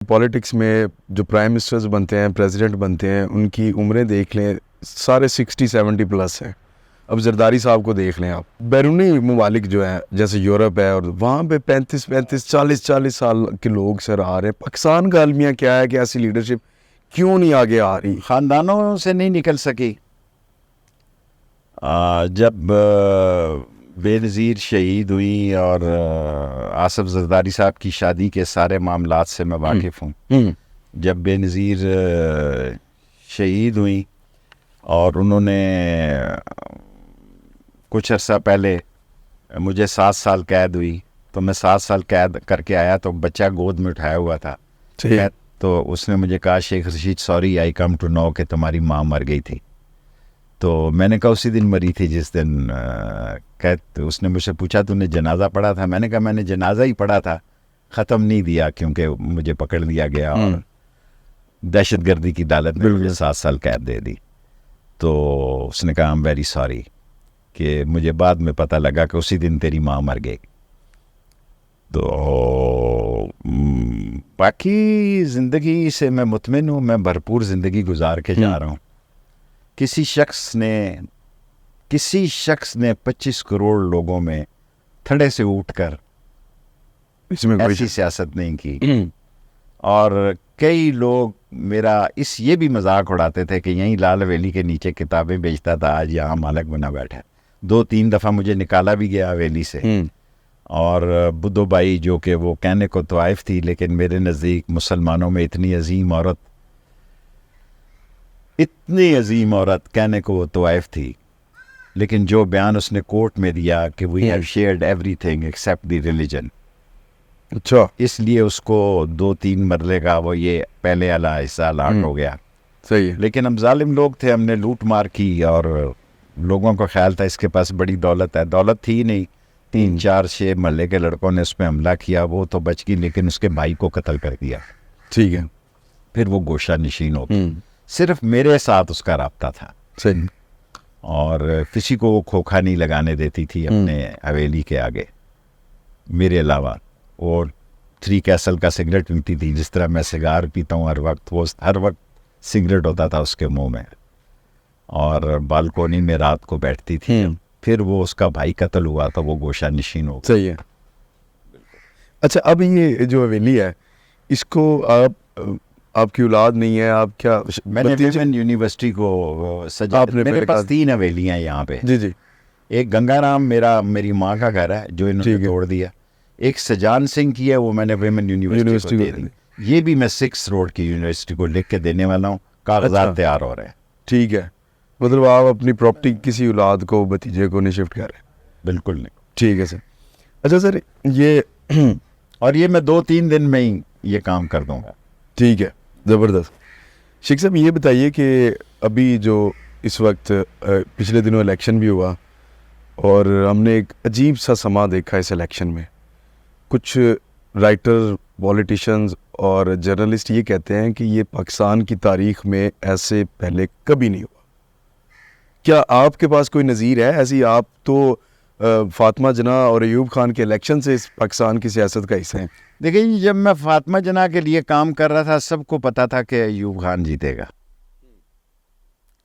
Politics میں جو prime ministers بنتے ہیں، پریزیڈنٹ بنتے ہیں، ان کی عمریں دیکھ لیں، سارے 60-70 پلس ہیں. اب زرداری صاحب کو دیکھ لیں آپ. بیرونی ممالک جو ہیں جیسے یورپ ہے، اور وہاں پہ 35 40 سال کے لوگ سر آ رہے ہیں. پاکستان کا المیہ کیا ہے کہ ایسی لیڈرشپ کیوں نہیں آگے آ رہی؟ خاندانوں سے نہیں نکل سکی. جب بے نظیر شہید ہوئی اور آصف زرداری صاحب کی شادی کے سارے معاملات سے میں واقف ہوں. جب بے نظیر شہید ہوئی اور انہوں نے کچھ عرصہ پہلے مجھے 7 سال قید ہوئی، تو میں 7 سال قید کر کے آیا تو بچہ گود میں اٹھایا ہوا تھا. تو اس نے مجھے کہا Sheikh Rashid sorry I come to know کہ تمہاری ماں مر گئی تھی. تو میں نے کہا اسی دن مری تھی جس دن اس نے مجھ سے پوچھا تو نے جنازہ پڑھا تھا؟ میں نے کہا میں نے جنازہ ہی پڑھا تھا، ختم نہیں دیا کیونکہ مجھے پکڑ لیا گیا اور دہشت گردی کی عدالت میں مجھے 7 سال قید دے دی. تو اس نے کہا آئی ایم ویری سوری کہ مجھے بعد میں پتہ لگا کہ اسی دن تیری ماں مر گئی. تو باقی زندگی سے میں مطمئن ہوں، میں بھرپور زندگی گزار کے جا رہا ہوں. کسی شخص نے 25 کروڑ لوگوں میں تھڑے سے اٹھ کر اس میں ایسی سیاست نہیں کی. اور کئی لوگ میرا یہ بھی مذاق اڑاتے تھے کہ یہیں لال حویلی کے نیچے کتابیں بیچتا تھا، آج یہاں مالک بنا بیٹھا. 2-3 دفعہ مجھے نکالا بھی گیا حویلی سے. اور بدھو بائی جو کہ وہ کہنے کو طوائف تھی، لیکن میرے نزدیک مسلمانوں میں اتنی عظیم عورت کہنے کو وہ طوائف تھی، لیکن جو بیان اس نے کورٹ میں دیا کہ we have shared everything except the religion, اچھا اس لیے اس کو 2-3 مرلے کا وہ یہ پہلے والا حصہ الاٹ ہو گیا. صحیح ہے. لیکن ہم ظالم لوگ تھے، ہم نے لوٹ مار کی اور لوگوں کو خیال تھا اس کے پاس بڑی دولت ہے. دولت تھی نہیں، 3-4-6 محلے کے لڑکوں نے اس پہ حملہ کیا. وہ تو بچ گئی لیکن اس کے بھائی کو قتل کر دیا. ٹھیک ہے. پھر وہ گوشہ نشین ہو گئی. صرف میرے ساتھ اس کا رابطہ تھا. صحیح. اور کسی کو وہ کھوکھا نہیں لگانے دیتی تھی اپنے حویلی کے آگے میرے علاوہ. اور 3 کیسل کا سگریٹ پیتی تھی، جس طرح میں سگار پیتا ہوں ہر وقت، وہ ہر وقت سگریٹ ہوتا تھا اس کے منہ میں. اور بالکونی میں رات کو بیٹھتی تھی. پھر وہ اس کا بھائی قتل ہوا تو وہ گوشہ نشین ہو گیا. صحیح ہے. اچھا اب یہ جو حویلی ہے اس کو آپ کی اولاد نہیں ہے، آپ کیا؟ میں نے ویمن یونیورسٹی کو سجا. میرے پاس 3 حویلیاں یہاں پہ. جی. ایک گنگا رام میری ماں کا گھر ہے جو انہوں نے توڑ دیا. ایک سجان سنگھ کی ہے، وہ میں نے ویمن یونیورسٹی کو دے دی. یہ بھی میں 6 روڈ کی یونیورسٹی کو لکھ کے دینے والا ہوں. کاغذات تیار ہو رہے ہیں. ٹھیک ہے. مطلب آپ اپنی پراپرٹی کسی اولاد کو، بھتیجے کو نہیں شفٹ کر رہے؟ بالکل نہیں. ٹھیک ہے سر. اچھا سر یہ اور یہ میں 2-3 دن میں ہی یہ کام کر دوں گا. ٹھیک ہے، زبردست. شیخ صاحب یہ بتائیے کہ ابھی جو اس وقت پچھلے دنوں الیکشن بھی ہوا اور ہم نے ایک عجیب سا سما دیکھا اس الیکشن میں. کچھ رائٹر، پولیٹیشینز اور جرنلسٹ یہ کہتے ہیں کہ یہ پاکستان کی تاریخ میں ایسے پہلے کبھی نہیں ہوا. کیا آپ کے پاس کوئی نظیر ہے ایسی؟ آپ تو فاطمہ جناح اور ایوب خان کے الیکشن سے اس پاکستان کی سیاست کا حصہ ہیں. دیکھیں جب میں فاطمہ جناح کے لیے کام کر رہا تھا سب کو پتا تھا کہ ایوب خان جیتے گا.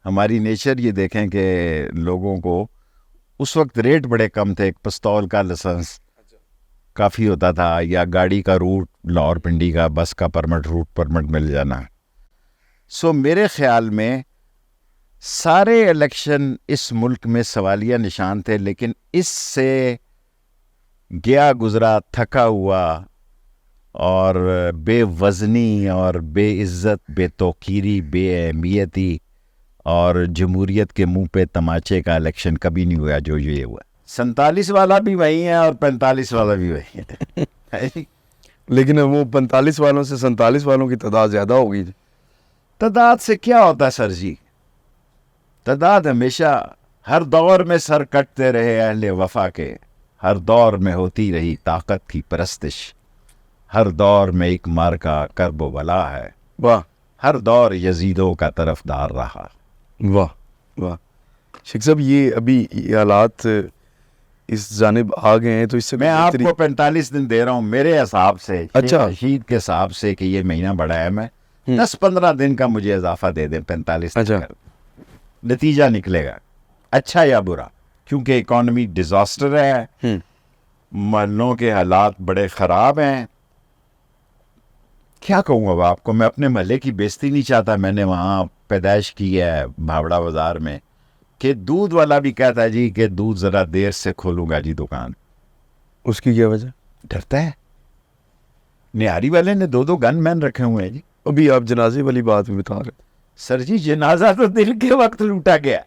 ہماری نیچر یہ دیکھیں کہ لوگوں کو اس وقت ریٹ بڑے کم تھے. ایک پستول کا لائسنس کافی ہوتا تھا، یا گاڑی کا روٹ لاہور پنڈی کا، بس کا روٹ پرمٹ مل جانا. سو میرے خیال میں سارے الیکشن اس ملک میں سوالیہ نشان تھے، لیکن اس سے گیا گزرا تھکا ہوا اور بے وزنی اور بے عزت، بے توقیری، بے اہمیتی اور جمہوریت کے منہ پہ تماچے کا الیکشن کبھی نہیں ہوا جو یہ ہوا. 47 والا بھی وہی ہے اور 45 والا بھی وہی ہے. لیکن وہ 45 والوں سے 47 والوں کی تعداد زیادہ ہوگی. تعداد سے کیا ہوتا ہے سر جی؟ تعداد ہمیشہ ہر دور میں سر کٹتے رہے اہل وفا کے. ہر دور میں ہوتی رہی طاقت کی پرستش. ہر دور میں ایک مارکا کرب و بلا ہے. واہ. ہر دور یزیدوں کا طرفدار رہا. واہ واہ. شیخ صاحب یہ ابھی یہ حالات اس جانب آ گئے ہیں تو اس سے میں آپ کو 45 دن دے رہا ہوں میرے حساب سے, اچھا. رشید کے حساب سے کہ یہ مہینہ بڑا ہے, میں 10-15 دن کا مجھے اضافہ دے دیں, 45 اچھا. نتیجہ نکلے گا اچھا یا برا, کیونکہ اکانومی ڈیزاسٹر ہے, محلوں کے حالات بڑے خراب ہیں. کیا کہوں اب آپ کو, میں اپنے محلے کی بےزتی نہیں چاہتا. میں نے وہاں پیدائش کی ہے بھاوڑا بازار میں, کہ دودھ والا بھی کہتا ہے جی کہ دودھ ذرا دیر سے کھولوں گا جی دکان. اس کی کیا وجہ؟ ڈرتا ہے. نیاری والے نے 2 گن مین رکھے ہوئے ہیں جی. ابھی آپ جنازے والی بات بھی بتا رہے. سر جی جنازہ تو دن کے وقت لوٹا گیا.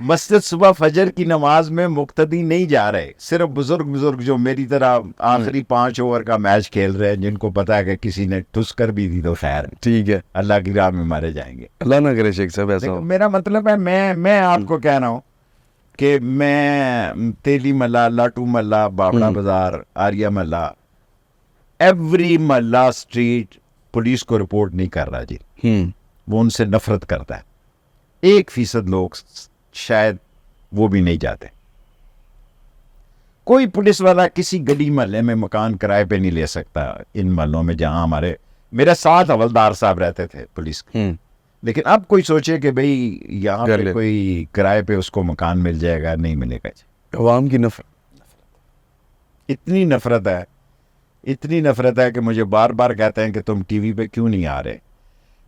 مسجد صبح فجر کی نماز میں مقتدی نہیں جا رہے, صرف بزرگ جو میری طرح آخری 5 اوور کا میچ کھیل رہے ہیں, جن کو پتا ہے کہ کسی نے ٹھس کر بھی دی تو خیر, ٹھیک ہے, اللہ کی راہ میں مارے جائیں گے. اللہ نہ کرے شیخ صاحب ایسا ہو. میرا مطلب ہے میں آپ کو کہہ رہا ہوں کہ میں تیلی محلہ, لاٹو محلہ, بابڑا بازار, آریہ محلہ, ایوری محلہ اسٹریٹ پولیس کو رپورٹ نہیں کر رہا جی. وہ ان سے نفرت کرتا ہے. 1% لوگ شاید وہ بھی نہیں جاتے. کوئی پولیس والا کسی گلی محلے میں مکان کرائے پہ نہیں لے سکتا ان محلوں میں جہاں میرے ساتھ حوالدار صاحب رہتے تھے پولیس کے. لیکن اب کوئی سوچے کہ بھئی یہاں پہ کوئی کرائے پہ اس کو مکان مل جائے گا, نہیں ملے گا. عوام کی نفرت, اتنی نفرت ہے کہ مجھے بار بار کہتے ہیں کہ تم ٹی وی پہ کیوں نہیں آ رہے.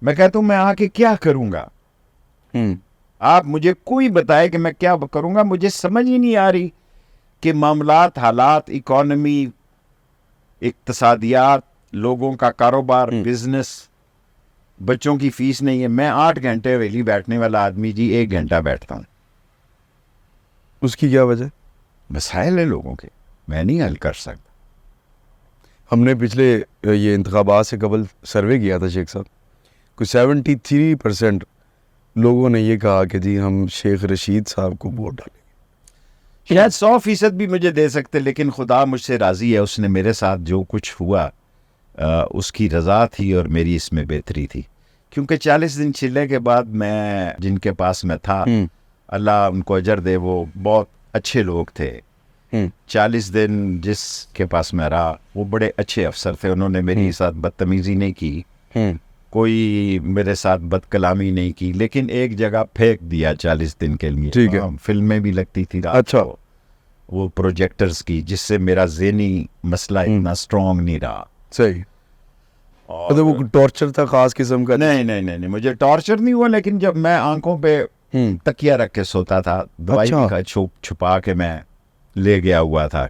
میں کہتا ہوں میں آ کے کیا کروں گا, آپ مجھے کوئی بتائے کہ میں کیا کروں گا. مجھے سمجھ ہی نہیں آ رہی کہ معاملات, حالات, اکانومی, اقتصادیات, لوگوں کا کاروبار, بزنس, بچوں کی فیس نہیں ہے. میں 8 گھنٹے ویلی بیٹھنے والا آدمی جی 1 گھنٹہ بیٹھتا ہوں. اس کی کیا وجہ؟ مسائل ہیں لوگوں کے, میں نہیں حل کر سکتا. ہم نے پچھلے یہ انتخابات سے قبل سروے کیا تھا شیخ صاحب, کچھ 73% لوگوں نے یہ کہا کہ جی ہم شیخ رشید صاحب کو ووٹ ڈالیں گے. شاید 100% بھی مجھے دے سکتے, لیکن خدا مجھ سے راضی ہے. اس نے میرے ساتھ جو کچھ ہوا اس کی رضا تھی اور میری اس میں بہتری تھی. کیونکہ 40 دن چلنے کے بعد میں جن کے پاس میں تھا, اللہ ان کو اجر دے, وہ بہت اچھے لوگ تھے. 40 دن جس کے پاس میں رہا وہ بڑے اچھے افسر تھے. انہوں نے میری ساتھ بدتمیزی نہیں کی, کوئی میرے ساتھ بد کلامی نہیں کی, لیکن ایک جگہ پھینک دیا 40 دن کے لیے. ٹھیک ہے. فلمیں بھی لگتی تھی اچھا, وہ پروجیکٹرز کی, جس سے میرا ذہنی مسئلہ اتنا سٹرونگ نہیں رہا. صحیح. اور وہ ٹارچر تھا خاص قسم کا؟ نہیں, مجھے ٹارچر نہیں ہوا, لیکن جب میں آنکھوں پہ تکیہ رکھ کے سوتا تھا, دوائی کا چھپا کے میں لے گیا ہوا تھا,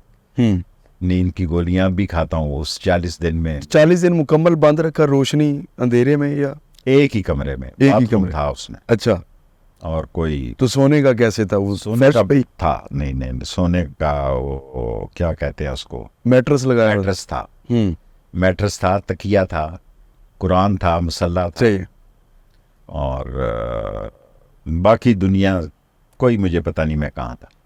نیند کی گولیاں بھی کھاتا ہوں. اس 40 دن میں 40 دن مکمل بند رکھا, روشنی اندھیرے میں, یا ایک ہی کمرے میں؟ ایک ہی کمرے تھا اس میں. اچھا. اور کوئی تو سونے کا کیسے تھا؟ وہ سونے کا بھی تھا. نہیں, سونے کا وہ کیا کہتے ہیں اس کو, میٹرس لگایا. میٹرس تھا, تکیہ تھا, قرآن تھا, مصلی تھا, اور باقی دنیا کوئی مجھے پتہ نہیں میں کہاں تھا.